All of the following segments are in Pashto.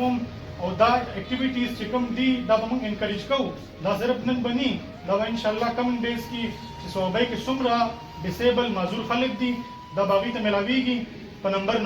کوم او دا اکټیویټیز چې کوم دي دا به موږ انکریج کوو. دا صرف نن بني دا به انشاءالله کمنګ ډیز کې چې صوبۍ کې څومره ډیسیبل معذور خلک دي دا به هغوی ته میلاویږي په نمبر.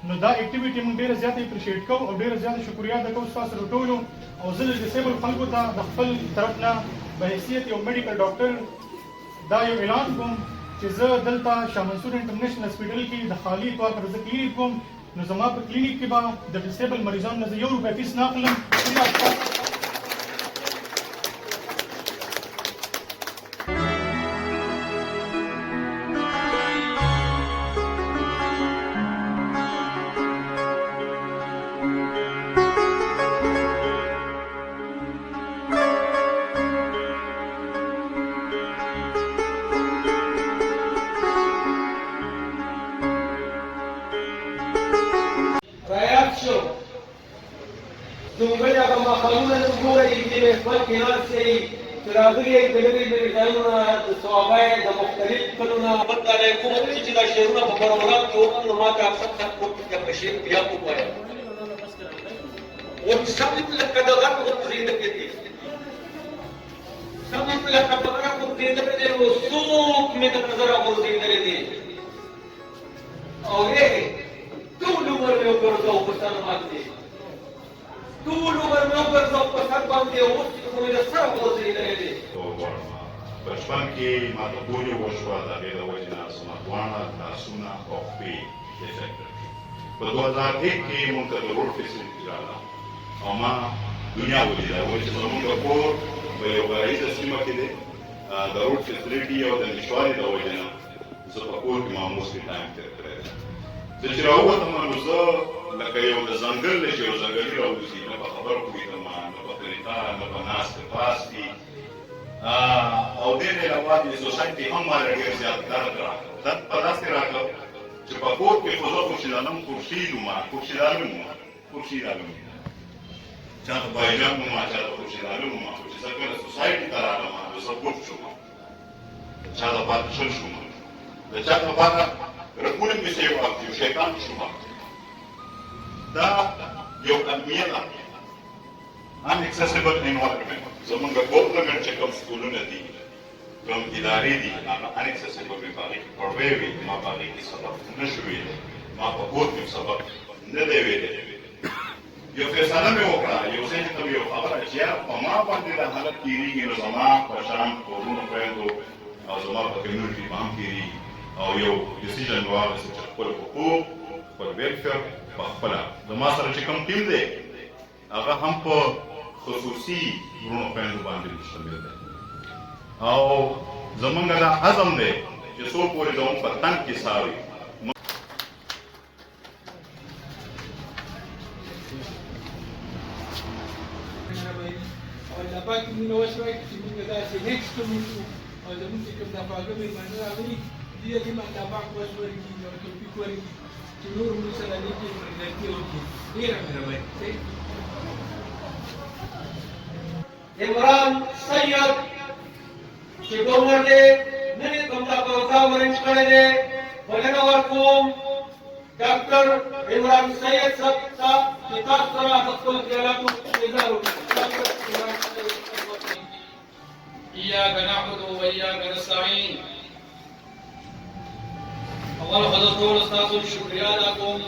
نو دا اکټیویټي موږ ډېره زیاته اپریشیټ کوو او ډېره زیاته شکریا ادا کوو ستاسو د ټولو. او زه د ډیسیبل خلکو ته د خپل طرف نه په حیثیت یو میډیکل ډاکټر دا یو اعلان کوم چې زه دلته شاه منصور انټرنیشنل هاسپیټل کې د خالي طور پر زه کلینیک کوم. نو زما په کلینیک کې به د ډیسیبل مریضانو نه زه 1 روپۍ فیس نه اخلم. دوباره اگر ما خانون نگوره ایدی محفل کنار سری تراغلی دلوی مریضانونا صحابه دا مختلف کنونا بد علیکم چیزی دا شیرونا بپرورات که وقت نما که اکسب سب خود که بشیر بیا کو بایا و سبب لکه دا غرب خود زیده کتی سبب لکه بقرا خود زیده کتی و سوک میں دا نظر خود زیده دی اور یہ طول عمر میں اوپر پسان مانتے ټول عمر مې وګرځاو په سر باندې اوس چې کومې د سره وغورځېدلې دي. بچپن کې ماته پولیو وشوه د هغې د وجې نه زما دواړه لاسونه او پښې ډیفیکټ په 2001 کې مونږ ته د روډ فیسیلیټي راغله او ما دنیا ولیده وایي چې زمونږ کور په یو غرایزه سیمه کې دی د روډ فیسیلیټي او د نشتوالي د وجې نه زه په کور کې معموسلي ټایم تېر کړی دی. زه چې راووتم نو زه لکه یو د ځنګل دی چې یو ځنګلي راوځي نه په خبر پوهېدم نه په طریقه نه په ناستې پاستې او دې نه علاوه د سوسایټي هم ماله ډېر زیات درد راکړه. درد په داسې راکړه چې په کور کې خو زه خورشیدعلم خورشید وم چا ته بایجان وم چا ته خورشیدعلم وم خو چې زه کله سوسایټي ته راغلم نو زه ګوټ شوم چا دپاره شل شوم د چا دپاره رګونه مې سې واخلي یو شیطان شوم. دا یو المیه ده ان اکسسیبل انوایرمنټ. زمونږ ګورنمنټ چې کوم سکولونه دي کوم ادارې دي هغه ان اکسسیبل مې په هغې کې پړوی وي ما په هغې کې سبق نه شو ویلی ما په کور کې سبق نه دی ویلی. یو فیصله مې وکړه یو ځای ته مې یو خبره چې یاره په ما باندې دا حالت تېرېږي نو زما په شان کورونو خویندو او زما په کمیونټي به هم تېرېږي او یو ډیسیژن مې واخیسته چې خپل حقوق خپل ویلفیر په خپله زما سره چې کوم ټیم دی هغه هم په خصوصي وروڼو خویندو باندې مشتمل دی او زمونږ دا عزم دی چې څو پورې زموږ په تن کې ساه وي. الله پاک مونږ وشوي چې موږ داسې هیڅ کوم او زموږ چې کوم د خواږه مېلمانه راغلي دي هغې باندې الله پاک وس ورکړي او توفیق ورکړي چې نور موږ سره نیکې ملګرتیا وکړي. ډېره مهرباني. عمران سید چې ډونر دی نن یې کوم دا پروګرام ارینج کړی دی بلنه ورکوم ډاکټر عمران سید صاحب ته چې تاسو سره د خپل خیالاتو اظهار وکړي. إياك نعبد وإياك نستعين. اول خود ټول تاسو شکریا ادا کوم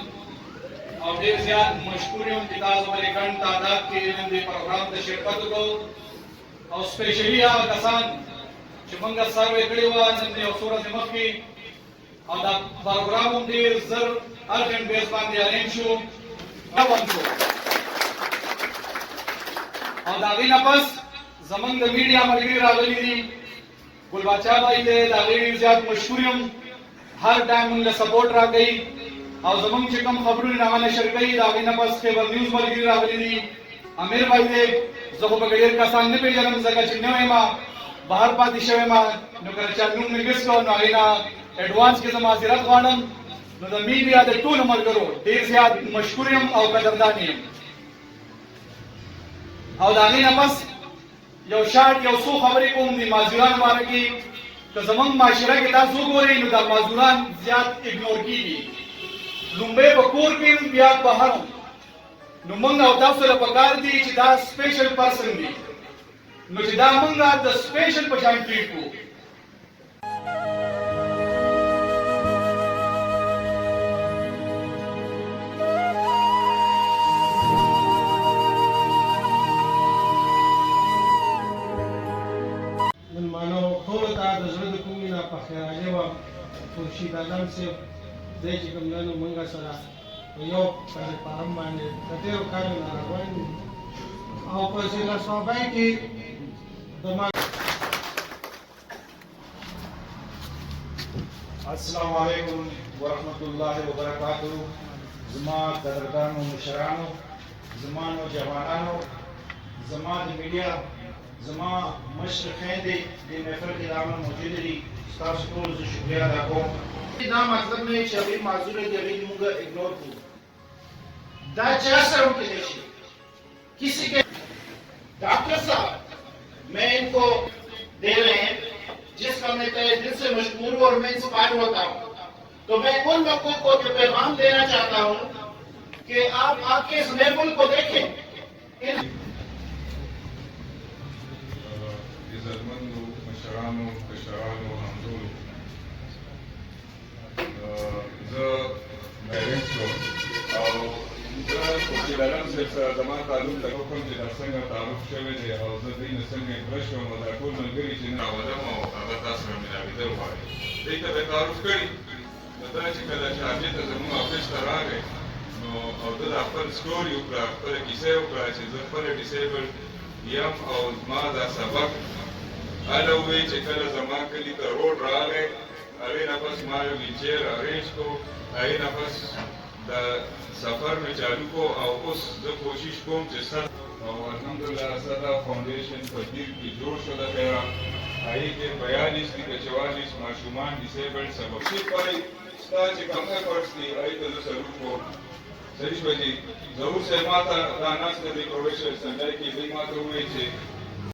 او ډیر زیات مشکور یم چې تاسو باندې ګڼ تعداد کې نن دې پروګرام ته شرکت وکړو او سپیشلی هغه کسان چې موږ سروې کړی وو نن دې یو څو ورځې مخکې او دا پروګرام هم ډیر زر ارجنټ بیس باندې ارینج شو او د هغې نه پس زمونږ د میډیا ملګري راغلي دي ګل باچا بھائی دی د هغې ډېر زیات مشهور یم هر ټایم موږ له سپورټ راکوي او زمونږ چې کوم خبرونه هغه نشر کوي د هغې نه پس خیبر نیوز ملګري راغلي دي امیر بھائی دی زه خو پکې ډېر کسان نه پېژنم ځکه چې نوی یم بهر پاتې شوی یم نو کله چا نوم مې مس کړو نو هغې نه اډوانس کې زه معذرت غواړم نو د میډیا د ټولو ملګرو ډېر زیات مشکور یم او قدردان یم او د هغې نه پس یو شارټ یو څو خبرې کوم د معذورانو باره کې که زمونږ معاشره کې تاسو وګورئ نو دا معذوران زیات اګنور کېږي لومړی په کور کې بیا بهر نو موږ او تاسو له پکار دي چې دا سپیشل پرسن دي نو چې دا موږ د سپیشل په شان ټریټ کوو. مېلمانو ټولو ته د زړه د کومې نه پخیراجي وایم. خورشید اعظم صاحب دی چې کوم دی نو موږ سره په یو پلیټفارم باندې د ډېرو کارونو نه روان یو او په ضلع صوبۍ کې زما السلام علیکم ورحمۃ اللہ وبرکاتہ. زما قدردانو مشرانو، زما نوجوانانو، زما د میډیا، زما مشر خویندې د محفل کې راغلي موجود دي، ستاسو ټولو زه شکریه ادا کوم. دا مطلب نه چې هغوی معذور دي، هغوی موږ اګنور کړو. دا چا سره هم کېدای شي کسی کے ڈاکٹر صاحب میں ان کو دے رہے ہیں جس کا میں تہ دل سے مشکور ہوں اور میں انسپائر ہوتا ہوں. تو میں ان لوگوں کو جو پیغام دینا چاہتا ہوں کہ آپ آ کے اس محفل کو دیکھیں. عزتمندو مشرانو کشرانو همزولو زه ډایرکټ شوم او زه خورشید اعظم صاحب سره زما تعلق ته کوم چې دا څنګه تعارف شوی دی او زه دوی نه څنګه اکبر شوم او دا ټول ملګري چې نه راولم او هغه تاسو سره ملاوېدل غواړي. دوی ته به تعارف کړي نو دا چې کله شاهدې ته زموږ افس ته راغی نو او ده د خپل سټوري وکړه، خپله کیسه یې وکړه چې زه خپله ډیسیبل یم او زما دا سبق هله ووایي چې کله زما کلي ته روډ راغی هغې نه پس ما یو ویلچیر ارینج کړو، هغې نه پس د سفر مې چالو کو او اوس زه کوشش کوم چې سر او الحمدلله سدا فاونډیشن په دیر کې جوړ شو د خیره. هغې کې 42 دي که 44 ماشومان ډیسیبل سبق شي پای ستا چې کوم ایفرټس دي هغې ته زه سلوټ کوم. صحیح شوه جي ظهور صاحب ما ته دا ناسته دی پروفیسر سنډای کې دوی ما ته ووایي چې